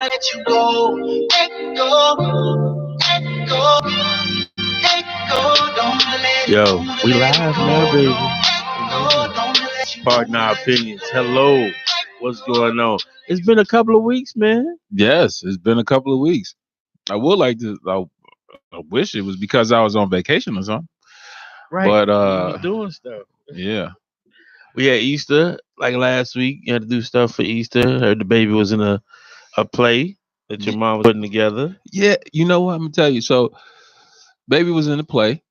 Let you go, let go, let go, let go. Don't let Yo, we live now, baby. Pardon our opinions. Hello, what's going on? It's been a couple of weeks, man. Yes, it's been a couple of weeks. I would like to. I wish it was because I was on vacation or something. Right, But we was doing stuff. yeah, We had Easter like last week. You had to do stuff for Easter. Heard the baby was in a play that your Y- mom was putting together. yeah. You know what? I'm gonna tell you. So, baby was in the play,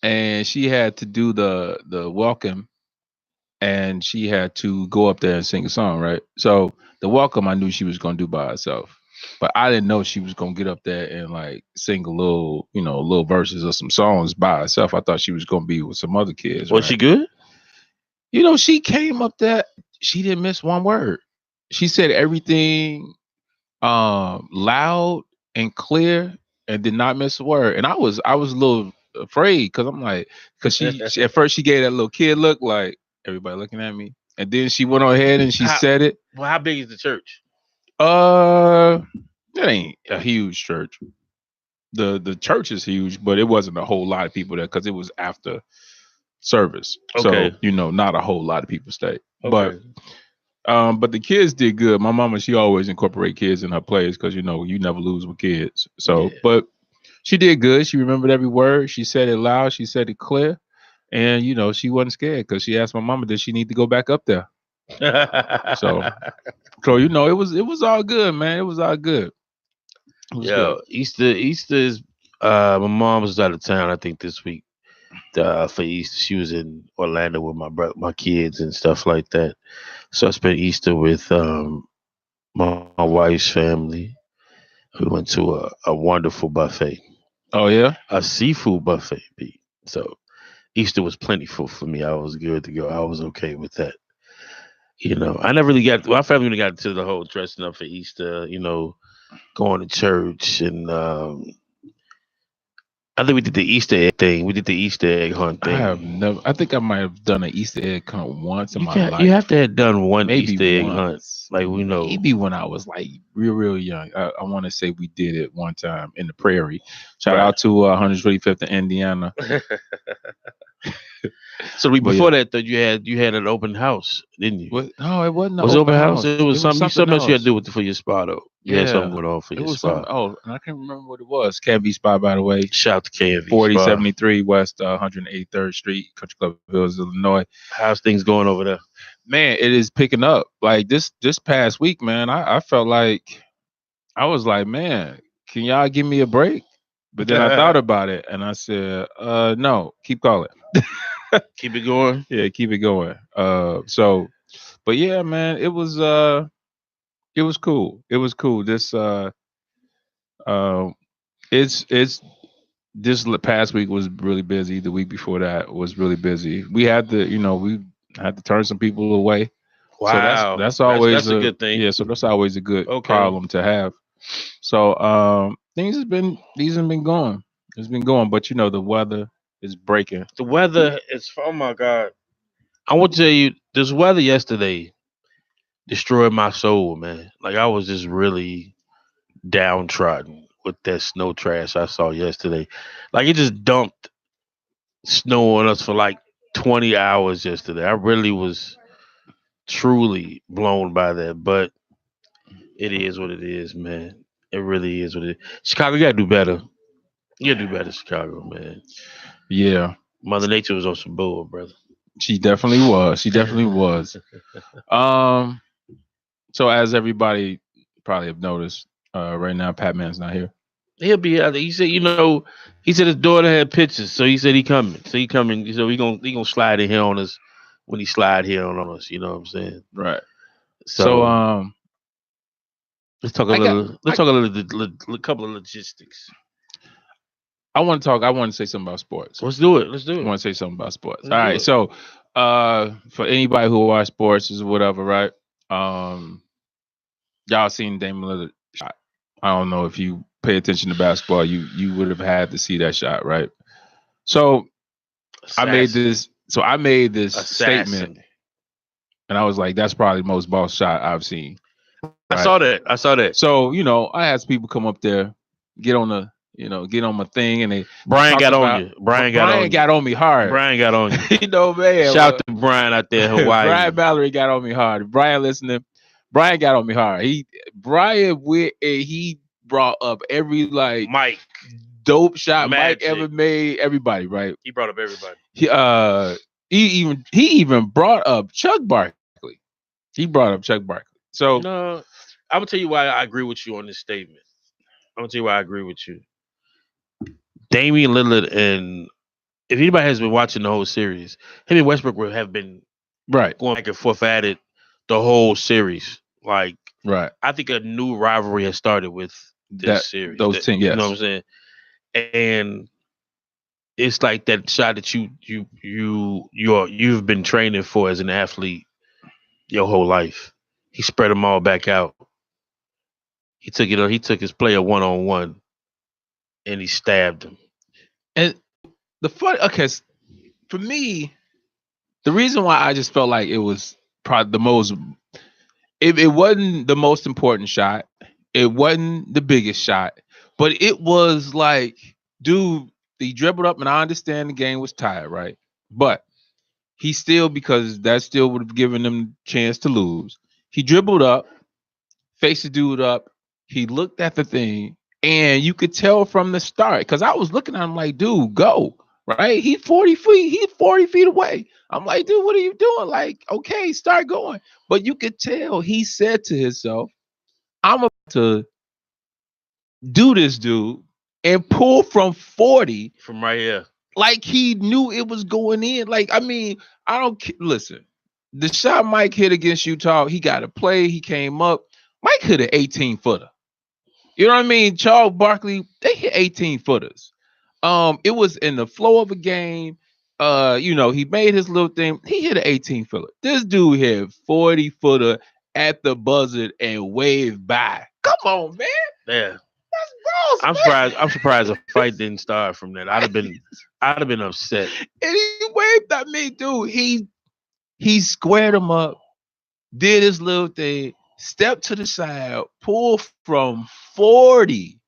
and she had to do the welcome, and she had to go up there and sing a song. Right. So the welcome, I knew she was gonna do by herself, but I didn't know she was gonna get up there and like sing a little, little verses or some songs by herself. I thought she was gonna be with some other kids. Was Right. she good? She came up there. She didn't miss one word. She said everything loud and clear and did not miss a word. And I was a little afraid because I'm like, because she at first she gave that little kid look like everybody looking at me. And then she went on ahead and she How, said it. well, how big is the church? Uh that ain't a huge church. The church is huge, but it wasn't a whole lot of people there because it was after service. Okay. So, not a whole lot of people stayed. Okay. But the kids did good. My mama, she always incorporate kids in her plays because you never lose with kids. So, Yeah. but she did good. She remembered every word. She said it loud. She said it clear, and she wasn't scared because she asked my mama, did she need to go back up there? So, it was all good, man. It was all good. It was good. Yo, Easter is my mom was out of town, I think, this week. For Easter. She was in Orlando with my kids and stuff like that. So I spent Easter with my wife's family. We went to a wonderful buffet, Oh yeah. a seafood buffet, Pete. So Easter was plentiful for me. I was good to go. I was okay with that. I never really got. My family really got into the whole dressing up for Easter. Going to church and I think we did the Easter egg thing. We did the Easter egg hunt I have thing. never. I think I might have done an Easter egg hunt once in my You have life. to have done one Maybe Easter egg hunt. once. Like we know. Maybe when I was like real young. I want to say we did it one time in the prairie. Shout Right. out to 125th in Indiana. So we But before yeah, that though you had an open house, didn't you? no, it wasn't an Was it open open house? house. It was It was something something else you had to else. do for your spa though. You had something Yeah, going on for it your was something. spa. Oh, and I can't remember what it was. Canby Spot, by the way. Shout out to KV Spa. 4073 West 183rd Street, Country Club Hills, Illinois. How's things going over there? Man, it is picking up. Like this past week, man, I felt like I was like, man, can y'all give me a break? But then I thought about it and I said, no, keep calling. Keep it going. Yeah, keep it going. But yeah, man, it was cool. It was cool. Uh it's this past week was really busy. The week before that was really busy. We had to turn some people away. So that's Wow. that's That's always a a good thing. yeah, so that's always a good Okay. problem to have. So these have been going. It's been going, but the weather is breaking. The weather is oh my god. I want to tell you this weather yesterday destroyed my soul, man. Like I was just really downtrodden with that snow trash I saw yesterday. Like it just dumped snow on us for like 20 hours yesterday. I really was truly blown by that, but it is what it is, man. It really is what it is. Chicago, you gotta do better. You gotta do better, Chicago, man. Yeah, Mother Nature was on some bull, brother. she definitely was. She definitely was. Um, so as everybody probably have noticed, right now Pat Man's not here. He'll be out there. He said, he said his daughter had pictures, so he said he coming. So he coming. So he gonna slide in here on us when he slide here on us. You know what I'm saying? Right. So So let's talk a I got little. Let's I talk a little couple of logistics. I want to talk. I want to say something about sports. Let's do it. Let's do I it. want to say something about sports. All Let's do right. it. So for anybody who watch sports or whatever, right? Um, y'all seen Dame Lillard shot. I don't know if you pay attention to basketball, you would have had to see that shot, right? So I made Assassin. this. So I made this statement, Assassin. and I was like, "That's probably the most boss shot I've seen." I saw that. So, I had some people come up there, get on my thing, and they Brian talk got on about you. Brian got on me hard. Brian got on you. Man. Shout to Brian out there in Hawaii. Brian Mallory got on me hard. Brian listening. Brian got on me hard. Brian went and he brought up every Mike dope shot Magic. Mike ever made. Everybody, right? He brought up everybody. He even brought up Chuck Barkley. He brought up Chuck Barkley. So no, I'm gonna tell you why I agree with you on this statement. I'm gonna tell you why I agree with you. Damian Lillard, and if anybody has been watching the whole series, him and Westbrook have been going back and forth at it the whole series. Like, I think a new rivalry has started with this series. Those teams, yes. You know what I'm saying? And it's like that shot that you've been training for as an athlete your whole life. He spread them all back out. He took his player 1-on-1 and he stabbed him. And for me, the reason why I just felt like it was probably the most, it wasn't the most important shot. It wasn't the biggest shot, but it was like, dude, he dribbled up, and I understand the game was tied, right? But he still, because that still would have given them a chance to lose. He dribbled up, faced the dude up. He looked at the thing, and you could tell from the start, because I was looking at him like, dude, go, right? He's 40 feet away. I'm like, dude, what are you doing? Like, okay, start going. But you could tell he said to himself, I'm about to do this, dude, and pull from 40. From right here. Like he knew it was going in. Like, I mean, listen, the shot Mike hit against Utah, he got to play. He came up. Mike hit an 18-footer. You know what I mean? Charles Barkley, they hit 18-footers. It was in the flow of a game. He made his little thing. He hit an 18-footer. This dude hit 40-footer at the buzzer and waved by. Come on, man. Yeah. That's gross. I'm surprised a fight didn't start from that. I'd have been upset. And he waved at me, dude. He squared him up, did his little thing, stepped to the side, pulled from 40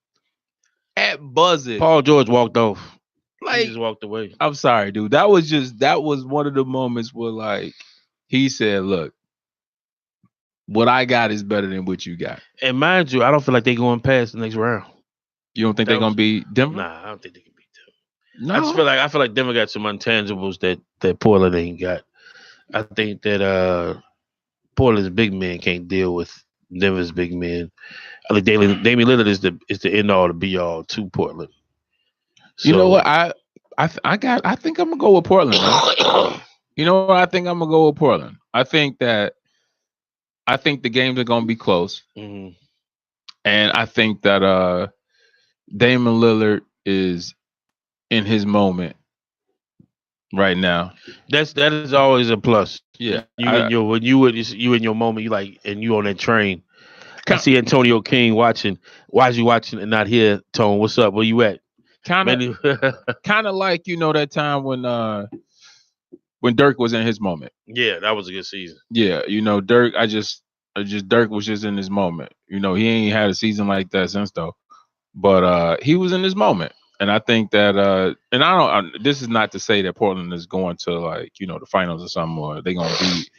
at buzzer. Paul George walked off. Like, he just walked away. I'm sorry, dude. That was one of the moments where, like, he said, look, what I got is better than what you got. And mind you, I don't feel like they're going past the next round. You don't think they're going to beat Denver? Nah, I don't think they can beat Denver. No. I feel like Denver got some intangibles that Portland ain't got. I think that Portland's big man can't deal with Denver's big man. I think Damian Lillard is the end all to be all to Portland. So, you know what? I think I'm gonna go with Portland. You know what? I think I'm gonna go with Portland. I think the games are gonna be close. Mm-hmm. And I think that Damian Lillard is in his moment right now. That is always a plus. Yeah. When you in your moment, you like, and you on that train. I see Antonio King watching. Why is you watching and not here, Tone? What's up? Where you at? Kind of like, that time when Dirk was in his moment. Yeah, that was a good season. Yeah, Dirk, Dirk was just in his moment. He ain't had a season like that since though. But he was in his moment. And I think that this is not to say that Portland is going to, like, the finals or something, or they're going to beat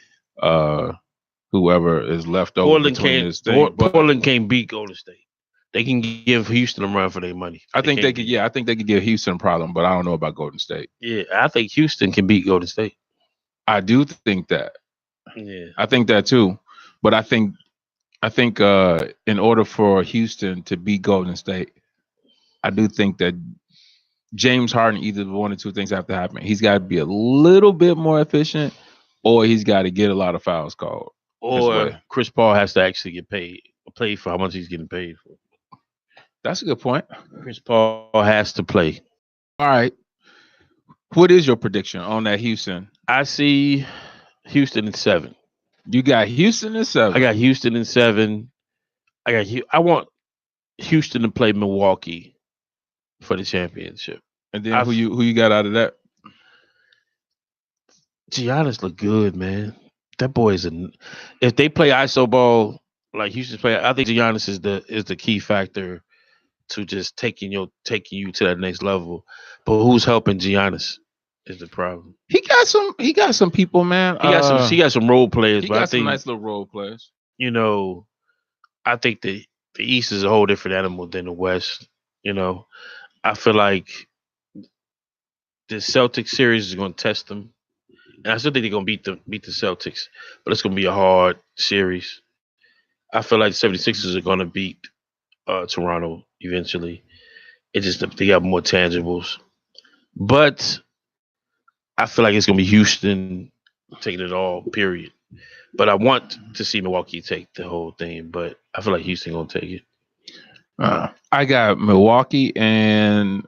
whoever is left over between this thing. Portland can't beat Golden State. They can give Houston a run for their money. I think they could give Houston a problem, but I don't know about Golden State. Yeah, I think Houston can beat Golden State. I do think that. Yeah. I think that too. But I think in order for Houston to beat Golden State, I do think that James Harden, either one or two things have to happen. He's got to be a little bit more efficient, or he's got to get a lot of fouls called. Or Chris Paul has to actually get paid for how much he's getting paid for. That's a good point. Chris Paul has to play. All right. What is your prediction on that Houston? I see Houston in 7. You got Houston in 7. I got Houston in 7. I want Houston to play Milwaukee for the championship. And then who you got out of that? Giannis look good, man. That boy is if they play iso ball, like Houston's player. I think Giannis is the key factor to just taking you to that next level. But who's helping Giannis is the problem. He got some people, man. He got some role players, He but I got some think nice little role players. you know I think the East is a whole different animal than the West. You know, I feel like the Celtics series is going to test them, and I still think they're going to beat the Celtics, but it's going to be a hard series. I feel like the 76ers are going to beat Toronto eventually. It just they got more tangibles, but I feel like it's going to be Houston taking it all. Period. But I want to see Milwaukee take the whole thing, but I feel like Houston going to take it. I got uh, Milwaukee and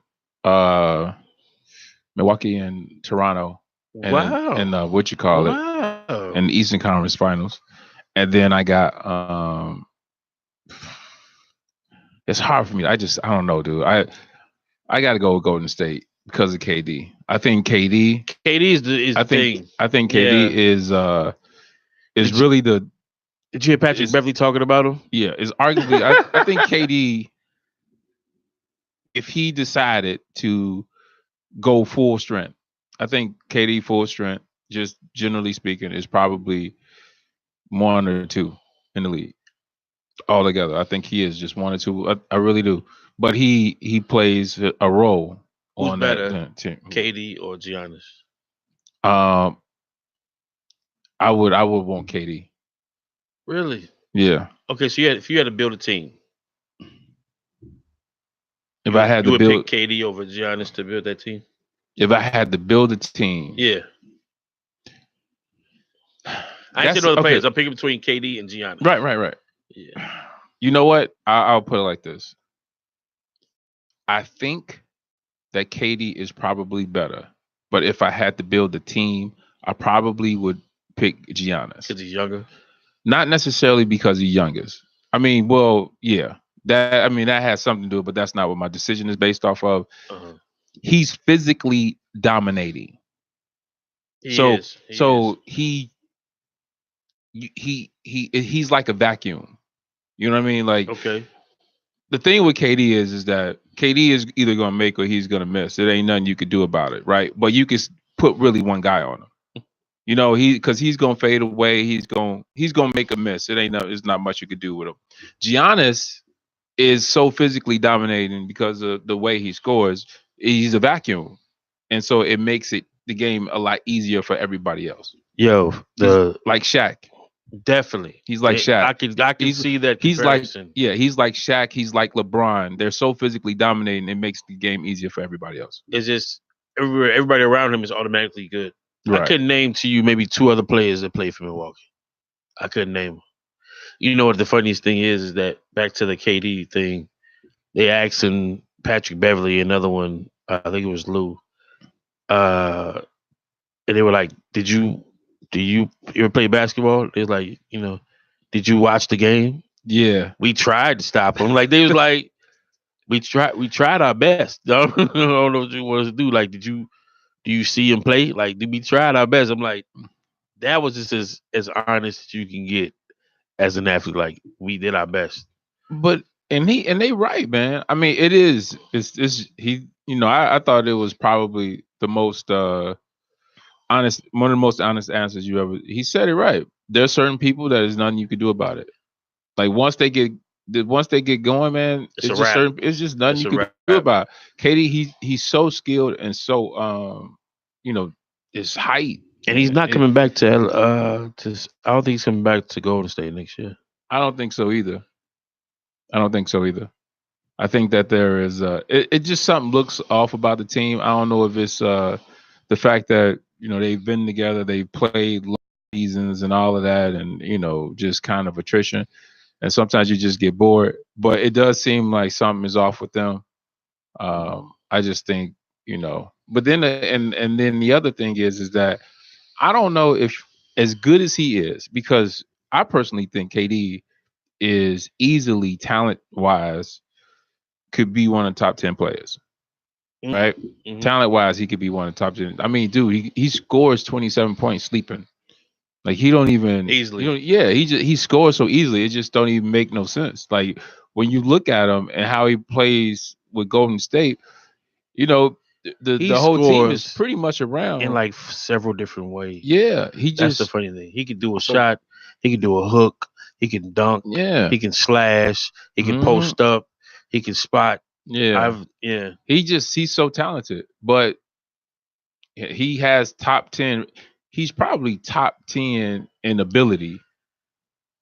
Toronto, and what you call it, Wow. in the Eastern Conference Finals, and then I got it's hard for me. I don't know, dude. I got to go with Golden State because of KD. I think KD. KD is the thing. I think Yeah. KD is really the. Did you hear Patrick Beverly talking about him? Yeah, is arguably. I think KD, if he decided to go full strength, I think KD full strength, just generally speaking, is probably one or two in the league altogether. I think he is just one or two. I really do. But he plays a role Who's on better, that team. KD or Giannis? I would want KD. Really? Yeah. Okay, so if you had to build a team, If I had you to would build, pick KD over Giannis to build that team. if I had to build a team, Yeah. I ain't saying other players. I'm picking between KD and Giannis. Right. Yeah. You know what? I'll put it like this. I think that KD is probably better, but if I had to build a team, I probably would pick Giannis. Because he's younger. Not necessarily because he's youngest. I mean, well, yeah. That has something to do with it, but that's not what my decision is based off of. Uh-huh. He's physically dominating. He's like a vacuum. You know what I mean? Like, okay. The thing with KD is that KD is either gonna make or he's gonna miss. It ain't nothing you could do about it, right? But you can put really one guy on him. You know, because he's gonna fade away. He's gonna make a miss. It's not much you could do with him. Giannis is so physically dominating because of the way he scores. He's a vacuum, and so it makes the game a lot easier for everybody else. Yo, like Shaq. Definitely. He's like Shaq. I can see that comparison. He's like Shaq. He's like LeBron. They're so physically dominating, it makes the game easier for everybody else. It's just everybody around him is automatically good. Right. I couldn't name to you maybe two other players that play for Milwaukee. I couldn't name them. You know what the funniest thing is that back to the KD thing, they asked him, Patrick Beverly, another one, I think it was Lou, and they were like, do you ever play basketball? It's like, did you watch the game? Yeah. We tried to stop him. Like, they was like, we tried our best. I don't know what you want us to do. Like, do you see him play? Like, we tried our best. I'm like, that was just as honest as you can get as an athlete. Like, we did our best. But they right, man. I mean, it's he. I thought it was probably the most honest, one of the most honest answers you ever. He said it right. There are certain people that there's nothing you can do about it. Like once they get going, man, it's just nothing you can do about it. KD, he's so skilled and so his height. And he's not coming back to I don't think he's coming back to Golden State next year. I don't think so either. I think that there is it just something looks off about the team. I don't know if it's the fact that they've been together, they played long seasons and all of that, and just kind of attrition. And sometimes you just get bored. But it does seem like something is off with them. I just think But then and then the other thing is that I don't know if as good as he is, because I personally think KD is easily talent-wise could be one of the top 10 players. Right? Mm-hmm. Talent-wise, he could be one of the top 10. I mean, dude, he scores 27 points sleeping. Like he don't even Easily. he scores so easily. It just don't even make no sense. Like when you look at him and how he plays with Golden State, you know, He the whole team is scores pretty much in around. like several different ways. Yeah, he That's the just funny thing. He can do a so shot. He can do a hook. He can dunk. yeah. He can slash. He can Hmm. post up. He can spot. Yeah. Yeah. He's so talented, but he has top 10. He's probably top 10 in ability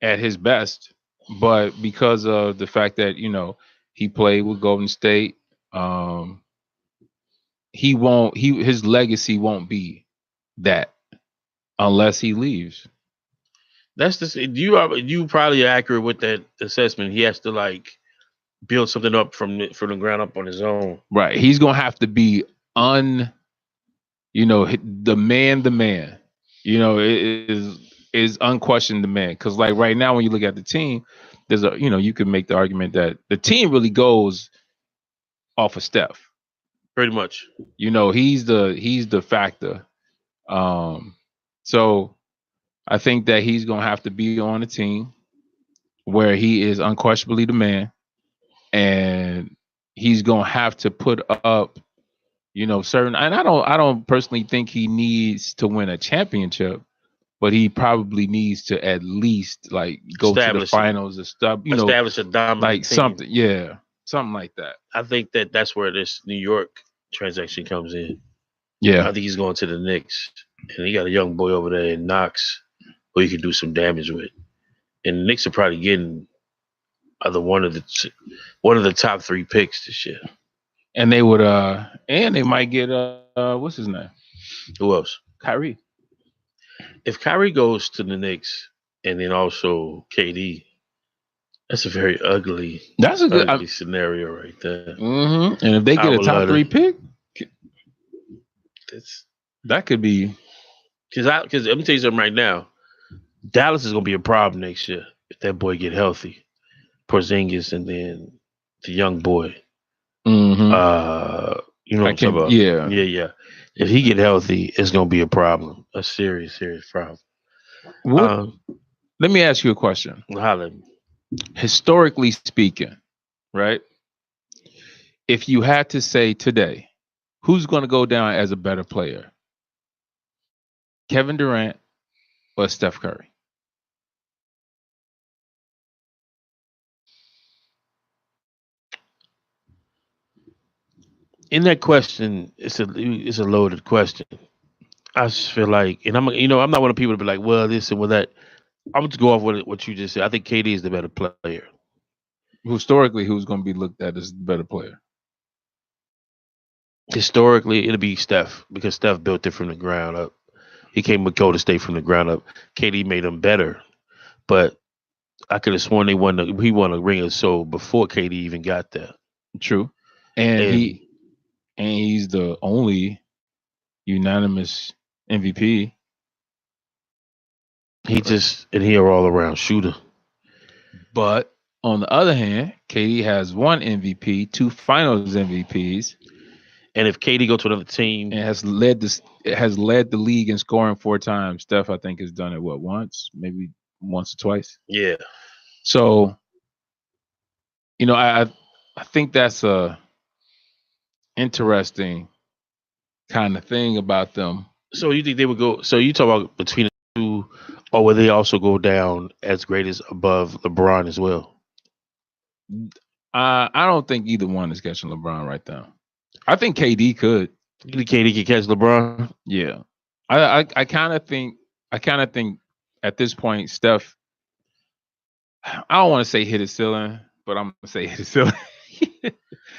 at his best, but because of the fact that he played with Golden State, um, he won't. His legacy won't be that unless he leaves. That's the you probably are accurate with that assessment. He has to like build something up from the ground up on his own. Right. He's gonna have to be the man. The man. Is unquestioned the man. Because like right now, when you look at the team, there's you can make the argument that the team really goes off of Steph. Pretty much. He's the factor. So I think that he's gonna have to be on a team where he is unquestionably the man, and he's gonna have to put up, certain. And I don't personally think he needs to win a championship, but he probably needs to at least like go to the finals and stuff. Establish a dominant like team. something like that. I think that's where this New York transaction comes in. Yeah, I think he's going to the Knicks, and he got a young boy over there in Knox who he can do some damage with. And the Knicks are probably getting either one of the top 3 picks this year. And they would and they might get what's his name? Who else? Kyrie. If Kyrie goes to the Knicks and then also KD, that's a very ugly scenario right there. Mm-hmm. And if they get a top 3 pick, that could be. Because let me tell you something right now. Dallas is going to be a problem next year if that boy get healthy. Porzingis and then the young boy. Mm-hmm. You know what I'm talking about? Yeah. If he get healthy, it's going to be a problem. A serious problem. Let me ask you a question. Holla. Historically speaking, right? If you had to say today, who's going to go down as a better player? Kevin Durant or Steph Curry? In that question, it's a loaded question. I just feel like, and I'm not one of the people to be like, well, this and well that. I'm just go off with what you just said. I think KD is the better player. Historically, who's going to be looked at as the better player? Historically, it'll be Steph because Steph built it from the ground up. He came with Golden State from the ground up. KD made him better, but I could have sworn he won a ring or so before KD even got there. True, and he's the only unanimous MVP. He a all around shooter. But on the other hand, KD has 1 MVP, 2 Finals MVPs, and if KD go to another team, and has led the league in scoring 4 times. Steph, I think, has done it once, maybe once or twice. Yeah. So, I think that's a interesting kind of thing about them. So you think they would go? So you talk about between the two, or will they also go down as great as above LeBron as well? I don't think either one is catching LeBron right now. I think KD could. You think KD could catch LeBron? Yeah. I kind of think at this point, Steph, I don't want to say hit his ceiling, but I'm gonna say hit his ceiling.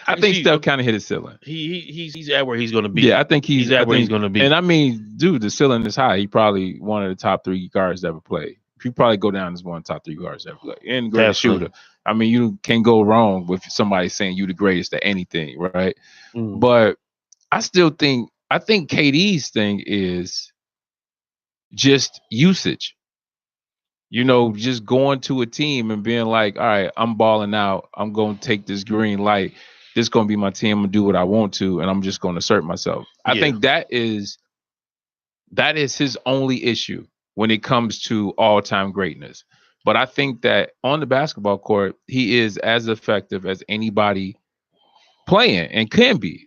I think Steph kind of hit his ceiling. He's at where he's going to be. Yeah, I think he's at where he's going to be. And I mean, dude, the ceiling is high. He probably one of the top 3 guards ever played. He probably go down as one of the top 3 guards ever played. And great shooter. I mean, you can't go wrong with somebody saying you the greatest at anything, right? Mm. But I think KD's thing is just usage. Just going to a team and being like, all right, I'm balling out. I'm going to take this green light. This is going to be my team. I'm going to do what I want to, and I'm just going to assert myself. I think that is his only issue. when it comes to all-time greatness. But I think that on the basketball court, he is as effective as anybody playing and can be.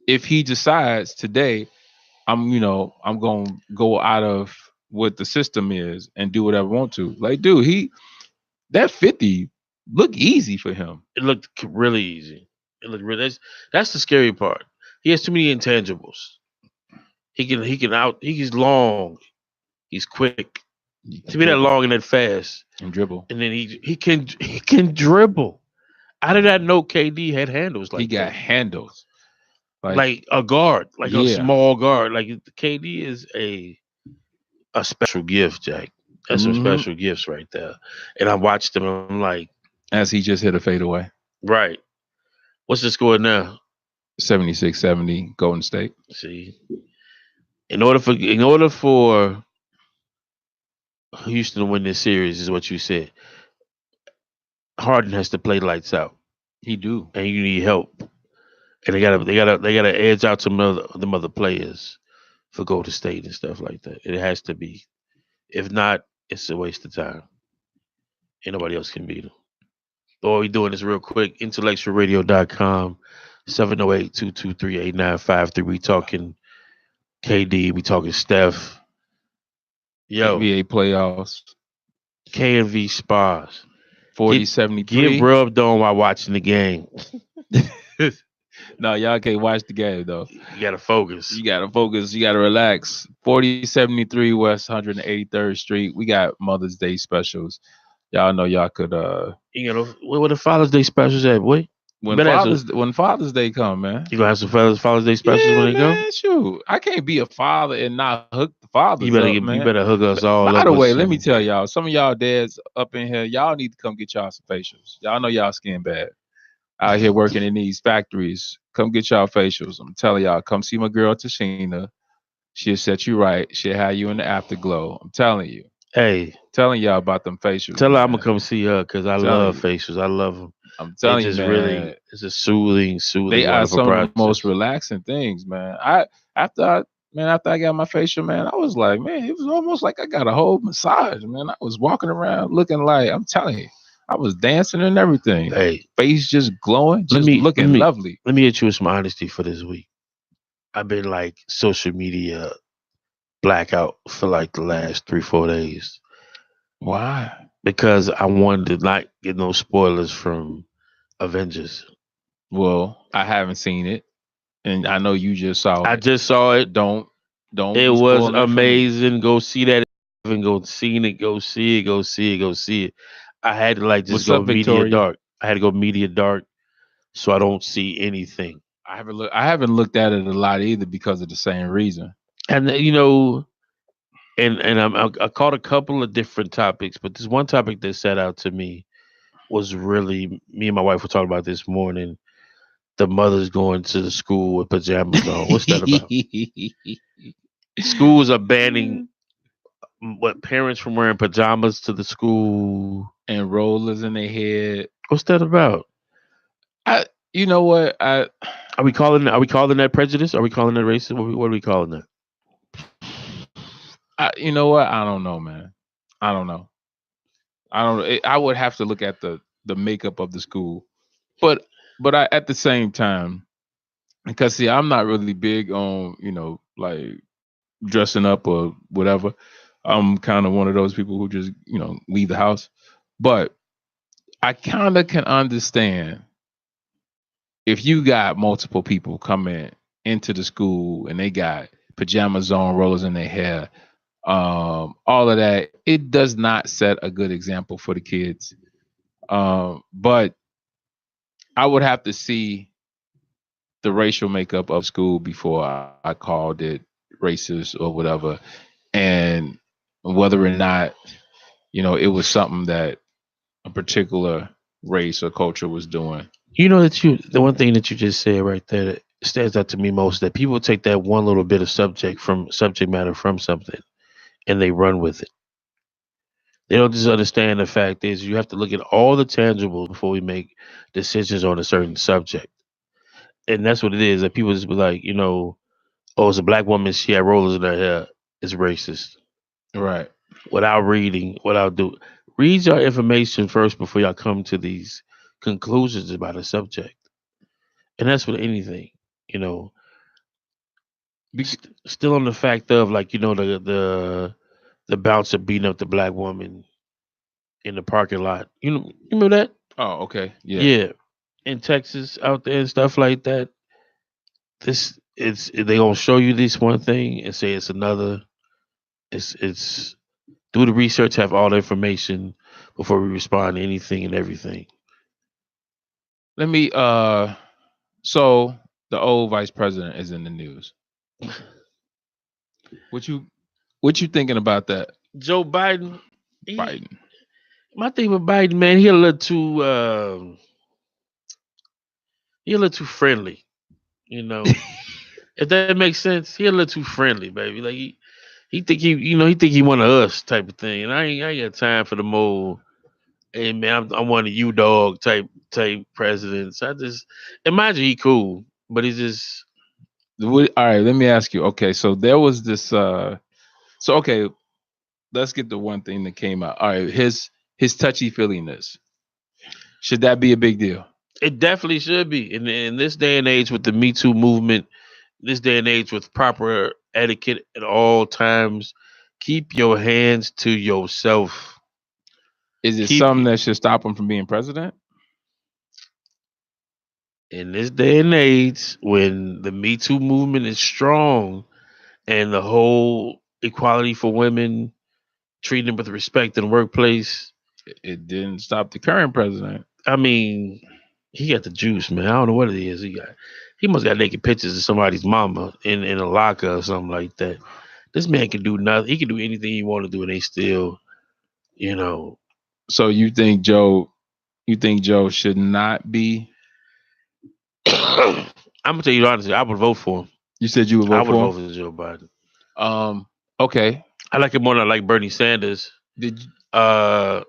If he decides today, I'm going to go out of what the system is and do whatever I want to. Like, dude, that 50 look easy for him. It looked really easy. It looked really. That's the scary part. He has too many intangibles. He's long. He's quick. To be that long and that fast and dribble, and then he can dribble. I did not know KD had handles like he got that. handles Like a guard, like a small guard. Like KD is a special gift, Jack. That's some special gifts right there. And I watched him. And I'm like, as he just hit a fadeaway. Right. What's the score now? 76-70 Golden State. See, in order for Houston to win this series, is what you said. Harden has to play lights out. He do, and you need help. And they gotta edge out some other players for Golden State and stuff like that. It has to be. If not, it's a waste of time. Ain't nobody else can beat them. All we doing is real quick. IntellectualRadio.com 708-223-8953. We talking KD. We talking Steph. Yo, NBA playoffs. K&V Spas. 40-73. Get rubbed on while watching the game. No, y'all can't watch the game though. You gotta focus. You gotta relax. 4073 West 183rd Street. We got Mother's Day specials. Y'all know y'all could what the Father's Day specials at, boy? When Father's Day come, man. You gonna have some Father's Day specials when they go? Shoot. I can't be a father and not hook the fathers man. You better hook us all up. By the way, let me tell y'all, some of y'all dads up in here, y'all need to come get y'all some facials. Y'all know y'all skin bad. Out here working in these factories. Come get y'all facials. I'm telling y'all, come see my girl Tashina. She'll set you right. She'll have you in the afterglow. I'm telling you. Hey. Telling y'all about them facials. Tell her I'm going to come see her because I love facials. I love them. I'm telling you, man. Really, it's a soothing. They are some of the most relaxing things, man. After I got my facial, man, I was like, man, it was almost like I got a whole massage, man. I was walking around looking like, I'm telling you, I was dancing and everything. Hey, face just glowing, looking lovely. Let me hit you with some honesty for this week. I've been like social media blackout for like the last 3-4 days. Why? Because I wanted to not get no spoilers from Avengers. Well, I haven't seen it, and I know you just saw it. I just saw it. Don't. It was amazing. Go see that and go see it. Go see it. I had to go media dark. I had to go media dark, so I don't see anything. I haven't looked at it a lot either because of the same reason. And I caught a couple of different topics, but this one topic that set out to me was really, me and my wife were talking about this morning. The mothers going to the school with pajamas on. What's that about? Schools are banning parents from wearing pajamas to the school and rollers in their head. What's that about? You know what? Are we calling that prejudice? Are we calling that racist? What are we calling that? You know what? I don't know, man. I don't know. I would have to look at the makeup of the school, but I, at the same time, because see, I'm not really big on like dressing up or whatever. I'm kind of one of those people who just leave the house, but I kind of can understand if you got multiple people coming into the school and they got pajamas on, rollers in their hair, all of that. It does not set a good example for the kids. But I would have to see the racial makeup of school before I called it racist or whatever, and whether or not it was something that a particular race or culture was doing. The one thing that you just said right there that stands out to me most, that people take that one little bit of subject matter from something and they run with it. They don't just understand the fact is you have to look at all the tangibles before we make decisions on a certain subject. And that's what it is, that people just be like, it's a black woman, she had rollers in her hair, it's racist. Right. without reading, without do. Read your information first before y'all come to these conclusions about a subject, and that's with anything. You know, Bec- still on the fact of like the bouncer beating up the black woman in the parking lot. You remember that? oh, okay. Yeah. Yeah, in Texas out there and stuff like that. This it's they gonna show you this one thing and say it's another. It's do the research, have all the information before we respond to anything and everything. Let me so the old vice president is in the news. What you what you thinking about that, Joe Biden, Biden? my thing with Biden, man, he a little too friendly. You know, if that makes sense, he a little too friendly, baby. Like he think he think he one of us type of thing, and I ain't got time for the mold. Hey man, I'm one of you dog type presidents. I just imagine he cool, but he's just All right, let me ask you. Okay, so there was this so okay, let's get the one thing that came out. All right, his touchy feeliness. Should that be a big deal? it definitely should be in this day and age with the Me Too movement. This day and age with proper etiquette at all times. Keep your hands to yourself. Is it Keep something that should stop him from being president? in this day and age when the Me Too movement is strong and the whole equality for women, treating them with respect in the workplace. It didn't stop the current president. I mean, he got the juice, man. I don't know what it is. He must got naked pictures of somebody's mama in a locker or something like that. This man can do nothing. He can do anything he want to do, and they still, you know. So you think Joe should not be? I'm gonna tell you honestly, I would vote for him. You said you would I vote would for vote him. for Joe Biden. Okay. I like him more than I like Bernie Sanders. Did you- Uh,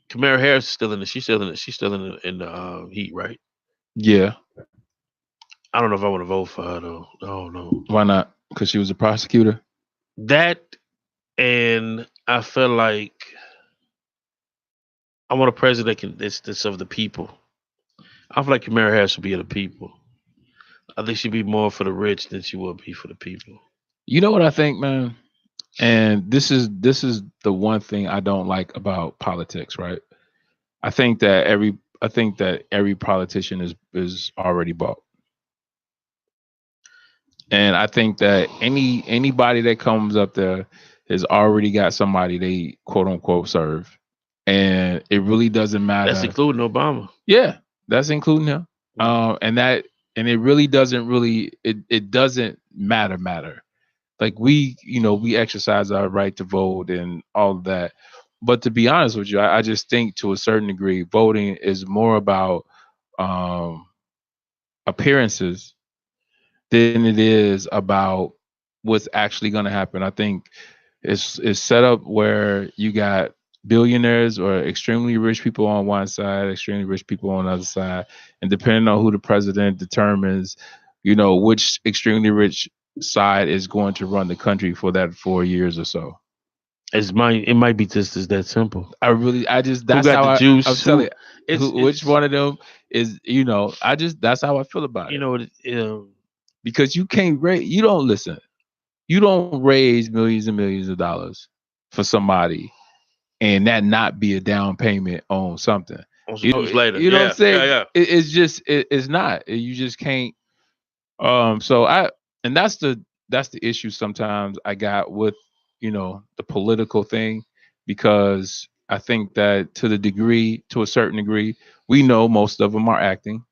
Kamala Harris is still in the. She's still in. She's still in the heat, right? yeah. I don't know if I want to vote for her though. I don't know Why not? Because she was a prosecutor. that, and I feel like I want a president that can this of the people. I feel like Kamala Harris would be of the people. I think she'd be more for the rich than she would be for the people. You know what I think, man? And this is the one thing I don't like about politics, right? I think that every politician is already bought. And I think that anybody that comes up there has already got somebody they quote unquote serve. And it really doesn't That's matter. including Obama. Yeah, that's including him. And it really doesn't really it doesn't matter. Like we exercise our right to vote and all of that. But to be honest with you, I just think to a certain degree, voting is more about um, appearances than it is about what's actually going to happen. I think it's set up where you got billionaires or extremely rich people on one side, extremely rich people on the other side, and depending on who the president determines, which extremely rich side is going to run the country for that 4 years or so. It might be just as that simple. I just Who that's got how the I'm juice? telling you, which It's one of them is that's how I feel about you it, know because you don't listen. You don't raise millions and millions of dollars for somebody and that not be a down payment on something. on some juice later. You know what I'm Yeah, yeah, saying? yeah. It's just it's not. You just can't. So and that's the issue sometimes I got with the political thing, because I think that to a certain degree, we know most of them are acting.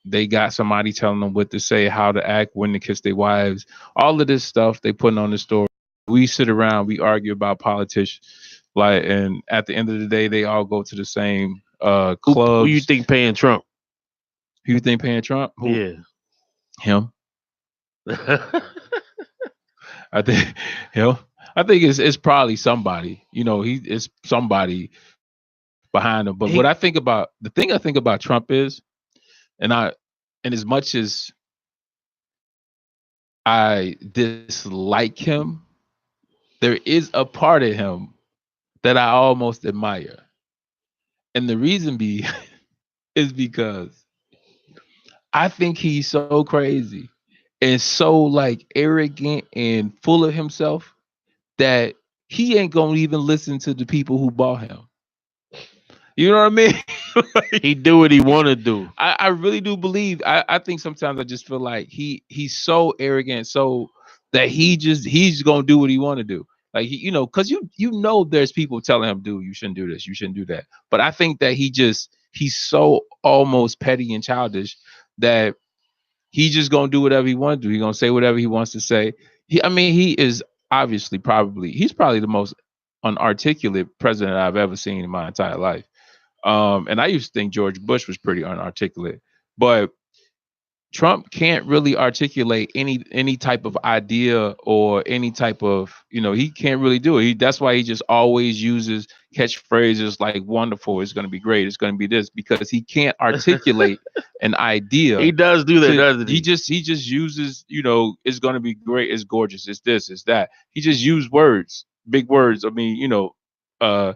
They got somebody telling them what to say, how to act, when to kiss their wives, all of this stuff they putting on the story. We sit around, we argue about politics, like, and at the end of the day, they all go to the same Who you clubs. think paying Trump? Who you think paying Trump? Who? Yeah. Him. I think him. I think it's probably somebody. It's somebody behind him. But what he, I think about the thing I think about Trump is, and as much as I dislike him, there is a part of him that I almost admire. And the reason be is because I think he's so crazy and so like arrogant and full of himself that he ain't gonna even listen to the people who bought him. You know what I mean? He do what he want to do. I really do believe. I think sometimes I just feel like he's so arrogant, so that he's gonna do what he want to do. Like because you know there's people telling him, "Dude, you shouldn't do this, you shouldn't do that." But I think that he's so almost petty and childish that he's just gonna do whatever he wants to do. He's gonna say whatever he wants to say. I mean, he is obviously he's probably the most unarticulate president I've ever seen in my entire life. And I used to think George Bush was pretty unarticulate, but Trump can't really articulate any type of idea or any type of he can't really do it. That's why he just always uses catchphrases like "wonderful," "it's going to be great," "it's going to be this," because he can't articulate an idea. He does do that, doesn't he? He just uses "it's going to be great," "it's gorgeous," "it's this," "it's that." He just used words, big words. I mean, uh,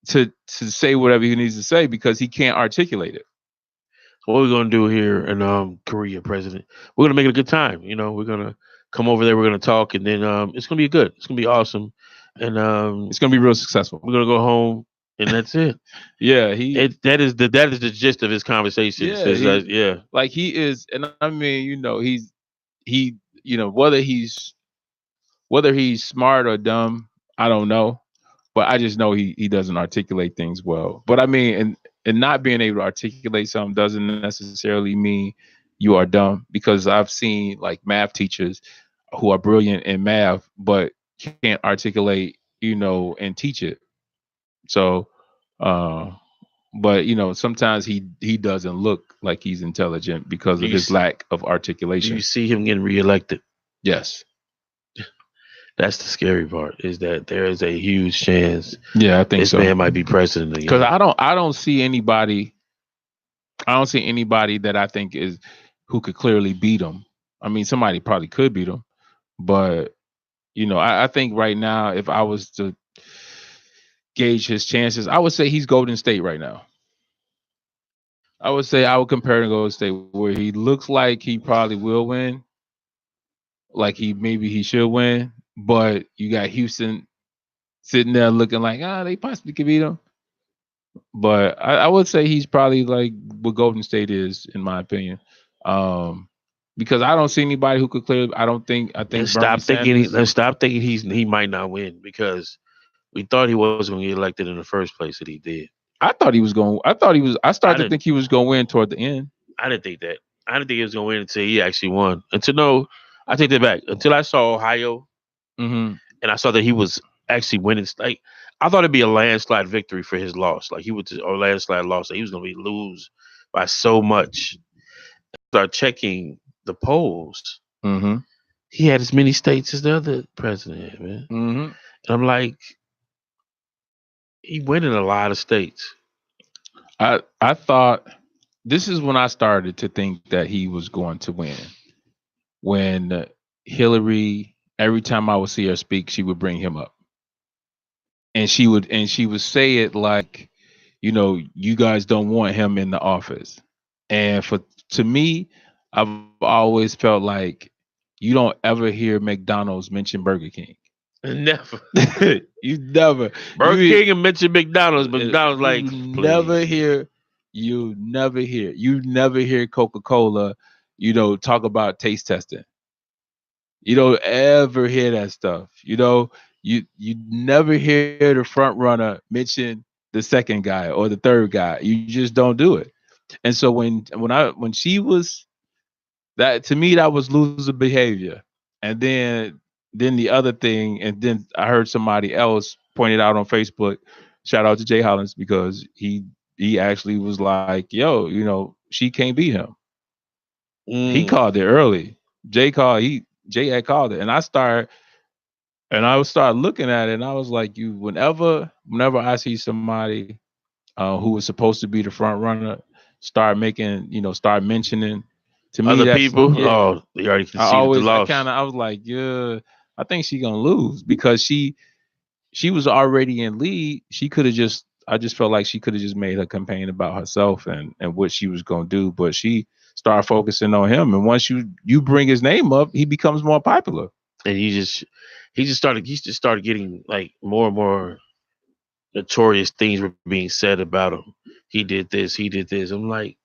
to say whatever he needs to say because he can't articulate it. So what we're gonna do here in Korea, President? We're gonna make it a good time. We're gonna come over there. We're gonna talk, and then it's gonna be good. It's gonna be awesome, and It's gonna be real successful. we're gonna go home, and that's it. Yeah, That is the gist of his conversations. Yeah, like he is, and I mean, he whether he's smart or dumb, I don't know, but I just know he doesn't articulate things well. But I mean, and not being able to articulate something doesn't necessarily mean you are dumb, because I've seen like math teachers who are brilliant in math but can't articulate, and teach it. So, uh, but sometimes he doesn't look like he's intelligent because Do of you his see, lack of do articulation. you see him getting reelected? Yes. That's the scary part. Is that there is a huge chance Yeah, I think this so. man might be president Because again. I don't see anybody. I don't see anybody that I think is who could clearly beat him. I mean, somebody probably could beat him, but I think right now, if I was to gauge his chances, I would say he's Golden State right now. I would say I would compare him to Golden State, where he looks like he probably will win, like he should win, but you got Houston sitting there looking like they possibly could beat him. But I would say he's probably like what Golden State is, in my opinion. Um, because I don't see anybody who could clear. I And think Bernie Sanders. stop thinking he might not win, because we thought he was going to get elected in the first place, that he did. I thought he was going. I I started to didn't. think he was going to win toward the end. I didn't think that. I didn't think he was going to win until he actually won. Until no, I take that back. Until I saw Ohio, Mm-hmm. and I saw that he was actually winning. Like, I thought it'd be a landslide victory for his loss. Like, he would just, or landslide loss. Like, he was going to be lose by so much. Start checking the polls. Mm-hmm. He had as many states as the other president, man. Mm-hmm. And I'm like, he went in a lot of states. I thought this is when I started to think that he was going to win. When Hillary, every time I would see her speak, she would bring him up, and she would say it like, you guys don't want him in the office. And to me, I've always felt like you don't ever hear McDonald's mention Burger King. Never. You never. Burger you, King and mention McDonald's, but McDonald's like, never hear. You never hear Coca-Cola, talk about taste testing. You don't ever hear that stuff. You never hear the front runner mention the second guy or the third guy. You just don't do it. And so when she was that, to me, that was loser behavior. And then the other thing, and then I heard somebody else point it out on Facebook. Shout out to Jay Hollins, because he actually was like, yo, she can't beat him. He called it early. Jay had called it. And I would start looking at it, and I was like, whenever I see somebody who was supposed to be the front runner start mentioning, to me, other that's people. yeah. Oh, they already conceded the loss. I was like, yeah. I think she's gonna lose because she was already in lead. She could have just I just felt like she could have just made her campaign about herself and what she was gonna do, but she started focusing on him. And once you bring his name up, he becomes more popular. And he just started getting like more and more notorious things were being said about him. He did this, he did this. I'm like,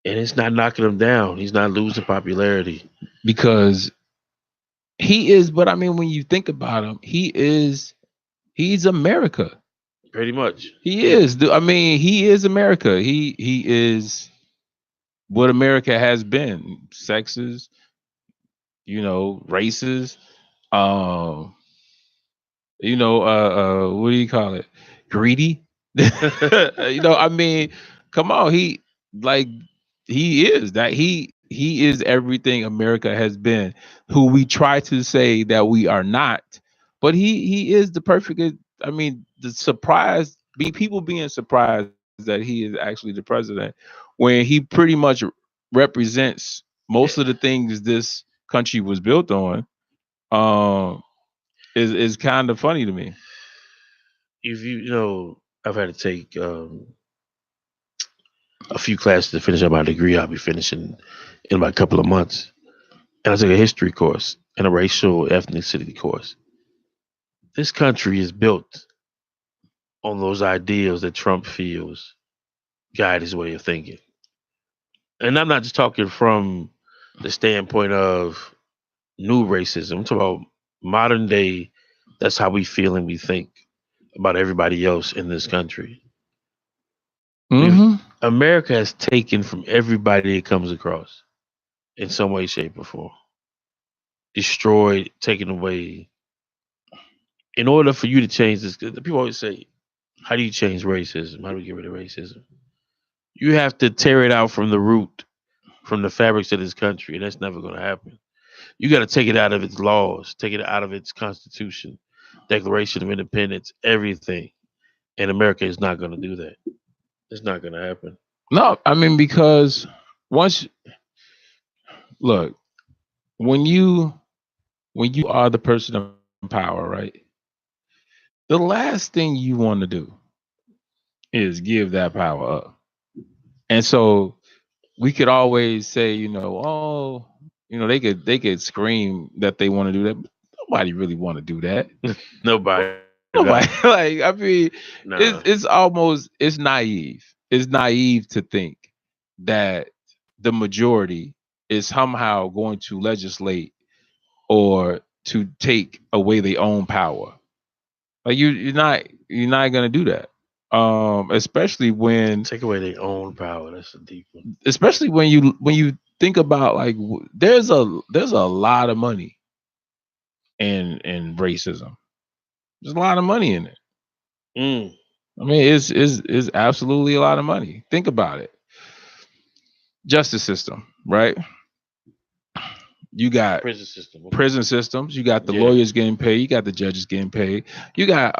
and it's not knocking him down. He's not losing popularity. Because he is, but I mean, when you think about him, he's America. Pretty much. He is. I mean, he is America. He is what America has been. Sexes, races, um, what do you call it? Greedy. I mean, come on, like he is that he is everything America has been, who we try to say that we are not, but he is the perfect. I mean, the surprise be people being surprised that he is actually the president when he pretty much represents most of the things this country was built on. Um, is kind of funny to me. If I've had to take a few classes to finish up my degree. I'll be finishing in about a couple of months. And I took a history course and a racial ethnicity course. This country is built on those ideals that Trump feels guide his way of thinking. And I'm not just talking from the standpoint of new racism. I'm talking about modern day. That's how we feel and we think about everybody else in this country. Mm-hmm. America has taken from everybody it comes across in some way, shape, or form. Destroyed, taken away. In order for you to change this, people always say, how do you change racism? How do we get rid of racism? You have to tear it out from the root, from the fabrics of this country, and that's never going to happen. You got to take it out of its laws, take it out of its constitution, Declaration of Independence, everything. And America is not going to do that. It's not going to happen. No, I mean, because once look, when you are the person in power, right? The last thing you want to do is give that power up. And so we could always say, oh, they could scream that they want to do that, but nobody really want to do that. Nobody. Nobody. Like, I mean, Nah. it's naive. It's naive to think that the majority is somehow going to legislate or to take away their own power. Like you're not gonna do that. Especially when Take away their own power. That's a deep one. especially when you think about like there's a lot of money in racism. There's a lot of money in it. Mm. I mean, it's absolutely a lot of money. Think about it. Justice system, right? You got Prison system. Okay. prison systems. You got the Yeah. lawyers getting paid. You got the judges getting paid. You got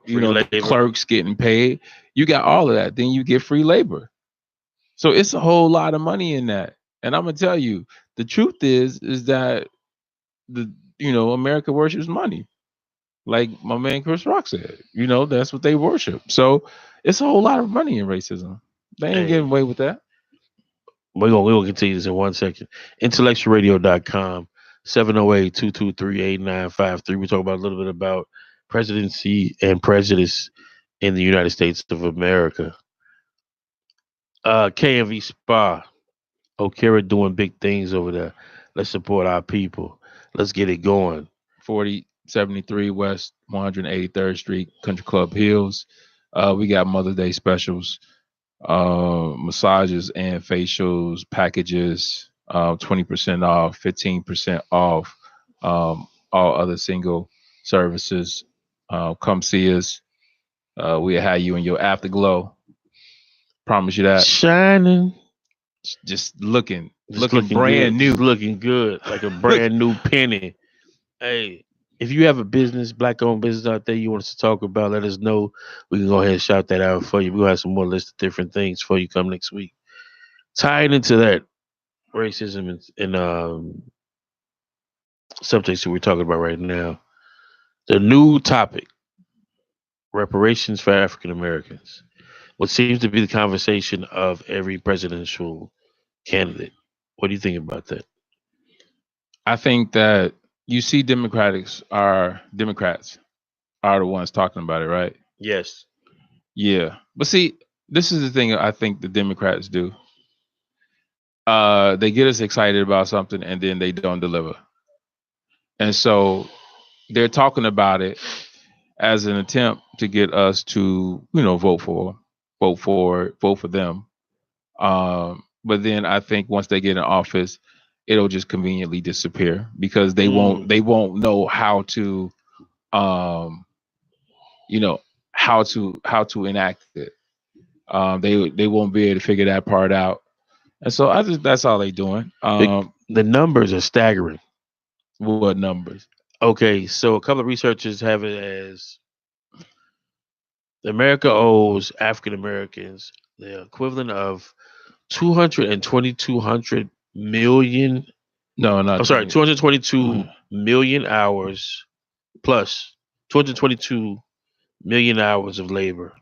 Free the labor. clerks getting paid. You got all of that. Then you get free labor. So it's a whole lot of money in that. And I'm gonna tell you, the truth is that America worships money. Like my man Chris Rock said, that's what they worship. So it's a whole lot of money in racism. They ain't Hey. getting away with that. We'll continue this in 1 second. IntellectualRadio.com, 708-223-8953. We talk about a little bit about presidency and prejudice in the United States of America. KMV Spa. Okera doing big things over there. Let's support our people. Let's get it going. 4073 West 183rd Street, Country Club Hills. We got Mother's Day specials, massages and facials, packages, 20% off, 15% off, all other single services. Come see us. We'll have you in your afterglow. Promise you that. Shining. Just looking Looking brand good. new. Just looking good. Like a brand new penny. Hey, if you have a business, black owned business out there you want us to talk about, let us know. We can go ahead and shout that out for you. We'll have some more list of different things for you come next week. Tying into that racism and subjects that we're talking about right now. The new topic: reparations for African Americans, what seems to be the conversation of every presidential candidate. What do you think about that? I think that you see Democrats are the ones talking about it, right? Yes. Yeah. But see, this is the thing I think the Democrats do. They get us excited about something and then they don't deliver. And so they're talking about it as an attempt to get us to, vote for them. But then I think once they get in office, it'll just conveniently disappear because Mm. they won't know um, you know, how to enact it. They won't be able to figure that part out. And so I just that's all they doing. The numbers are staggering. What numbers? Okay, so a couple of researchers have it as America owes African Americans the equivalent of 2,200 million. No, not I'm sorry, 20. 222 million hours plus 222 million hours of labor,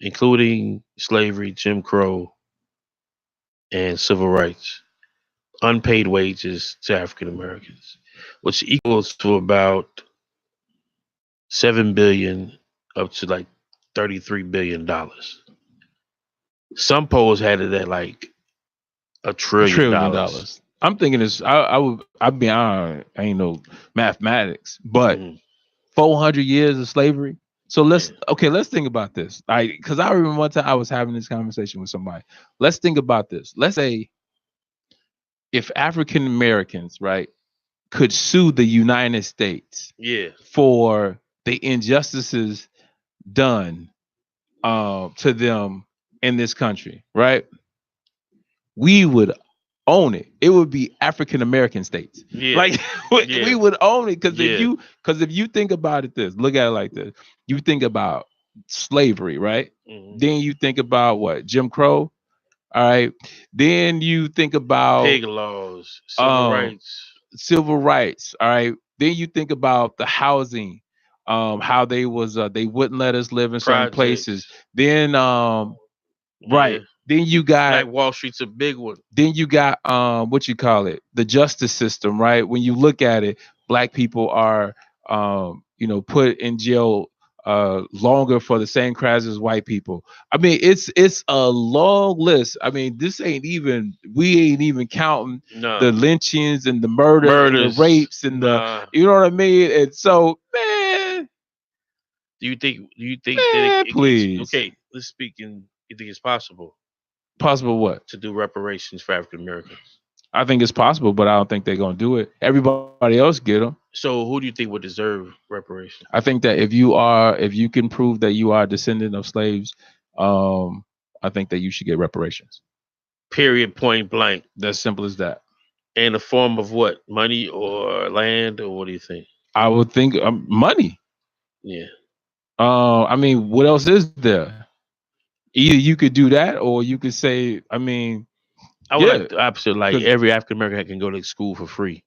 including slavery, Jim Crow, and civil rights, unpaid wages to African Americans, which equals to about 7 billion up to like $33 billion. Some polls had it at like a $1 trillion trillion dollars. dollars. I'm thinking this. I'd be honest. I ain't no mathematics, but Mhm. 400 years of slavery. So Yeah. let's think about this. Because I remember one time I was having this conversation with somebody. Let's think about this. Let's say if African Americans, right, could sue the United States Yeah. for the injustices done to them in this country, right? We would own it. It would be African American states. Yeah. Like we Yeah. would own it because Yeah. if you think about it look at it like this. You think about slavery, right? Mhm. Then you think about what? Jim Crow. All right. Then you think about Pig laws, civil um rights, civil rights. All right. Then you think about the housing, how they wouldn't let us live in certain places. projects. Then Yeah. right. Then you got Black Wall Street's a big one. what you call it, the justice system, right? When you look at it, black people are put in jail longer for the same crimes as white people. I mean, it's a long list. I mean, we ain't even counting No. the lynchings and the murder and the Murders. rapes and the Nah. you know what I mean? And so, man, Do you think that man, it's please. okay, let's speak in you think it's possible Possible what? to do reparations for African Americans? I think it's possible, but I don't think they're gonna do it. Everybody else get them. So who do you think would deserve reparations? I think that if you can prove that you are a descendant of slaves, um, I think that you should get reparations. Period, point blank. That's simple as that. In the form of what? Money or land or what do you think? I would think money. Yeah. I mean, what else is there? Either you could do that, or you could say, I mean, I would yeah, like the opposite, like because every African American can go to school for free.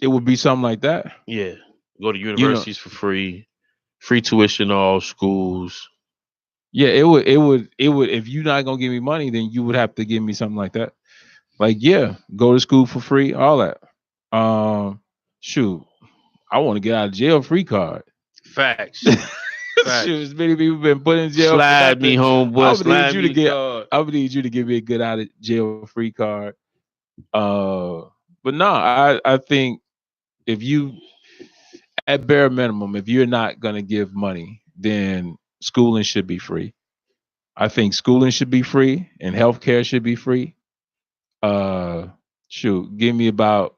it would be something like that. Yeah. Go to You know, universities for free tuition in all schools. yeah, it would. If you're not gonna give me money, then you would have to give me something like that. Like, yeah, go to school for free, all that. Shoot, I want to get out of jail free card. Facts. Shoot, as many people been put in jail for Slide me nothing. home, boy. I'm gonna need Slide you me to the get. card. I'm gonna need you to give me a good out of jail free card. Uh, but no, I think if you at bare minimum, if you're not gonna give money, then schooling should be free. I think schooling should be free and healthcare should be free. Uh, Shoot, give me about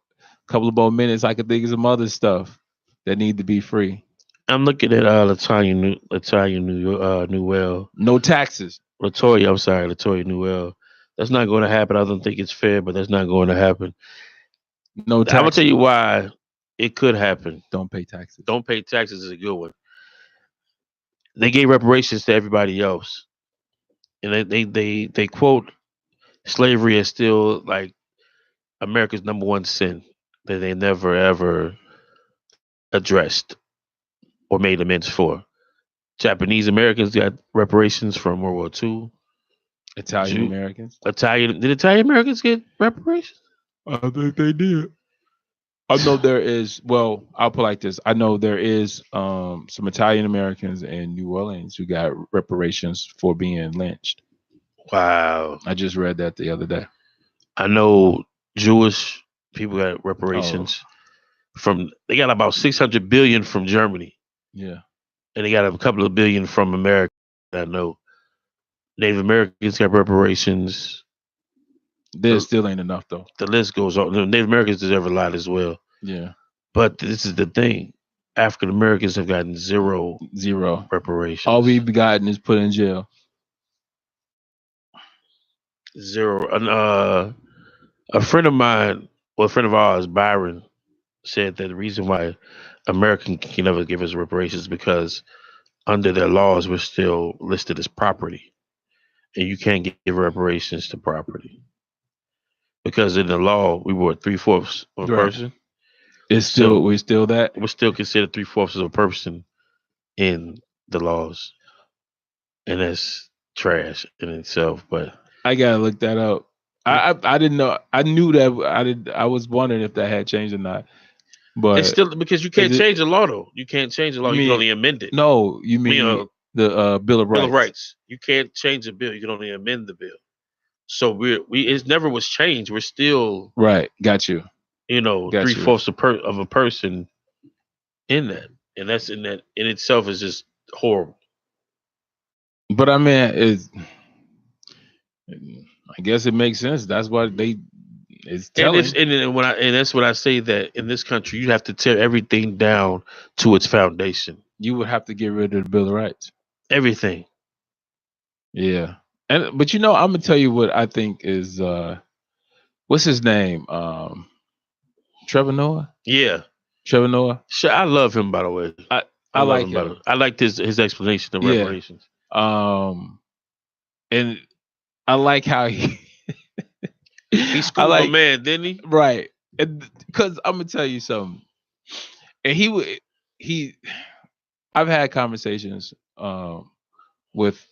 a couple of more minutes. I could think of some other stuff that need to be free. I'm looking at Latoya Newell. No taxes. Latoya, I'm sorry, Latoya Newell. That's not going to happen. I don't think it's fair, but that's not going to happen. No I'm gonna tell taxes. you why it could happen. Don't pay taxes. Don't pay taxes is a good one. They gave reparations to everybody else, and they quote slavery as still like America's number one sin. that they never ever addressed or made amends for. Japanese Americans got reparations from World War II. Italian Jew, Americans. Italian did Italian Americans get reparations? I think they did. I know there is. Well, I'll put it like this. I know there is some Italian Americans in New Orleans who got reparations for being lynched. Wow. I just read that the other day. I know Jewish people got Oh, reparations from. They got about 600 billion from Germany, yeah. and they got a couple of billion from America. I know Native Americans got reparations. There The, still ain't enough though. the list goes on. The Native Americans deserve a lot as well. Yeah. But this is the thing: African Americans have gotten zero Zero. reparations. All we've gotten is put in jail. Zero. And, a friend of mine, well, a friend of ours, Byron, said that the reason why American can never give us reparations is because under their laws we're still listed as property, and you can't give reparations to property because in the law we were 3/4 of a Right. person. It's So still we're still that. we're still considered 3/4 of a person in the laws, and that's trash in itself. But I gotta look that up. I didn't know. I knew that. I was wondering if that had changed or not. But it's still because you is can't it? change the law though. You can't change the law. You You can mean only amend it. no? You I mean, mean the Bill of Bill of Rights? Rights. You can't change the bill. You can only amend the bill. So we it never was changed. We're still Right. Got you. Got you. 3/4 of a person in that, and that's in that in itself is just horrible. But I mean, I guess it makes sense. That's what it's And it's telling. and that's what I say that in this country you have to tear everything down to its foundation. You would have to get rid of the Bill of Rights. Everything. Yeah. But I'm gonna tell you what I think is what's his name? Trevor Noah? Yeah. Trevor Noah? Sure, I love him by the way. I love like him. By the him. way. I liked his explanation of Yeah. reparations. And I like how He I schooled like my man, didn't he? right. And because I'm gonna tell you something. And he I've had conversations with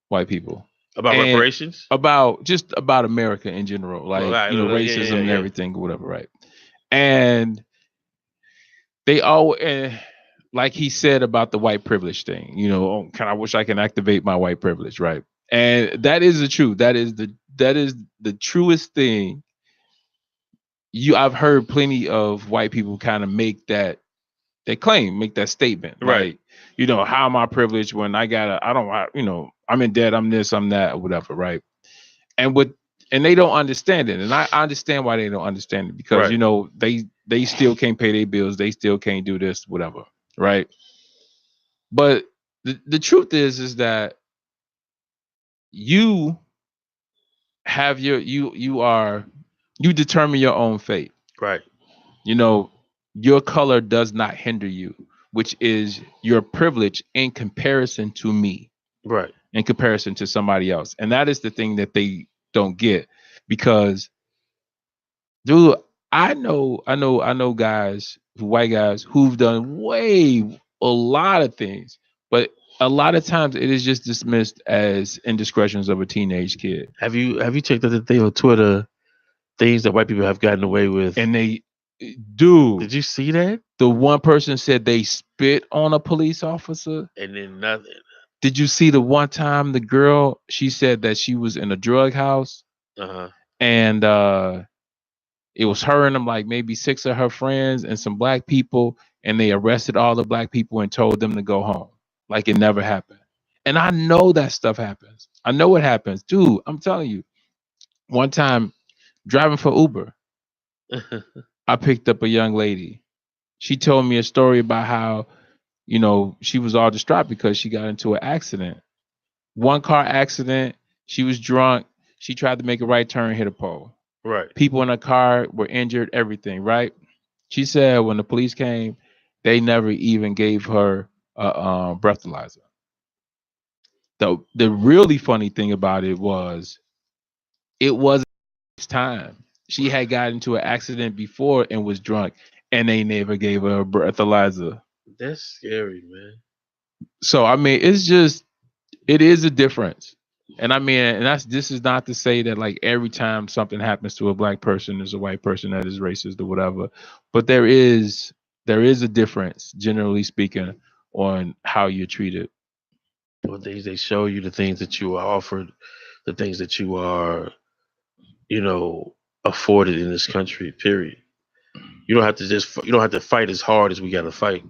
white people About and reparations. about America in general, like Right, racism and yeah. everything or whatever, right? And they all like he said about the white privilege thing, I wish I can activate my white privilege, right? And that is the truth. That is the truest thing. I've heard plenty of white people kind of make that they claim, make that statement. Right. Like, how am I privileged when I don't, I'm in debt, I'm this, I'm that, or whatever, right? And they don't understand it. And I understand why they don't understand it because, Right. they still can't pay their bills, they still can't do this, whatever, right? But the truth is that you have you determine your own fate. Right. Your color does not hinder you, which is your privilege in comparison to me, Right. in comparison to somebody else. And that is the thing that they don't get because, dude, I know guys, white guys who've done a lot of things, but a lot of times it is just dismissed as indiscretions of a teenage kid. Have you checked out the thing on Twitter? Things that white people have gotten away with. And they do. Did you see that? The one person said they spit on a police officer. And then nothing. Did you see the one time the girl, she said that she was in a drug house and it was her and like maybe 6 of her friends and some black people, and they arrested all the black people and told them to go home. Like it never happened. And I know that stuff happens. I know it happens. Dude, I'm telling you. One time driving for Uber, I picked up a young lady. She told me a story about how, she was all distraught because she got into an accident. One car accident. She was drunk. She tried to make a right turn, hit a pole. Right. People in the car were injured, everything, right? She said when the police came, they never even gave her a breathalyzer. The really funny thing about it was time. she had gotten into an accident before and was drunk, and they never gave her a breathalyzer. That's scary, man. So I mean, it's just it is a difference. And I mean, and this is not to say that like every time something happens to a black person, there's a white person that is racist or whatever. But there is a difference, generally speaking, on how you're treated. The things they show you, the things that you are offered, the things that you are, afforded in this country. Period. You don't have to fight as hard as we got to fight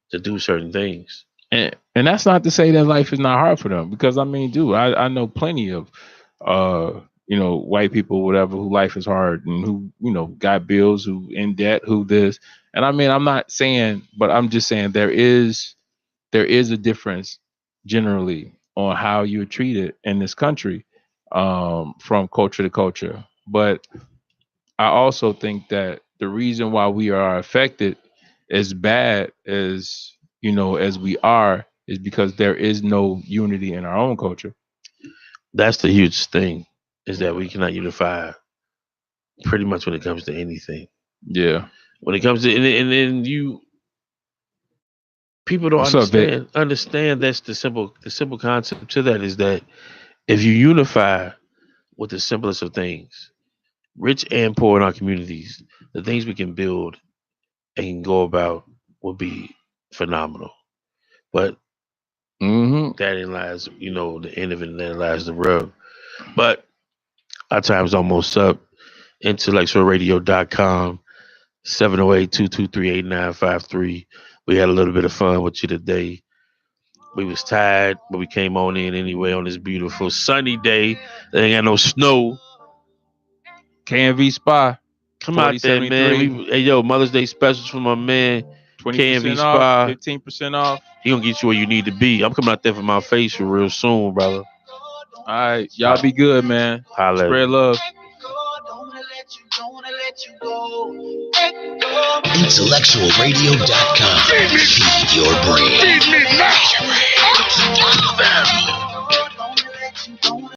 to do certain things. And that's not to say that life is not hard for them, because I mean, dude, I know plenty of white people, whatever, who life is hard and who, got bills, who in debt, who this. And I mean, I'm not saying, but I'm just saying there is a difference generally on how you're treated in this country, from culture to culture. But I also think that the reason why we are affected as bad as as we are is because there is no unity in our own culture. That's the huge thing, is that we cannot unify pretty much when it comes to anything. Yeah. When it comes to and then people don't understand that's the simple concept to that is that if you unify with the simplest of things, rich and poor in our communities, the things we can build and go about will be phenomenal. But therein lies, the end of it, and therein lies the rub. But our time's almost up. IntellectualRadio.com, 708-223-8953. We had a little bit of fun with you today. We was tired, but we came on in anyway on this beautiful sunny day. There ain't got no snow. KNV Spa. Come out there, man. Hey, Mother's Day specials for my man. 20% off, 15% off. He gonna get you where you need to be. I'm coming out there for my facial real soon, brother. All right, y'all be good, man. Spread love. IntellectualRadio.com. Feed your brain. Feed me now.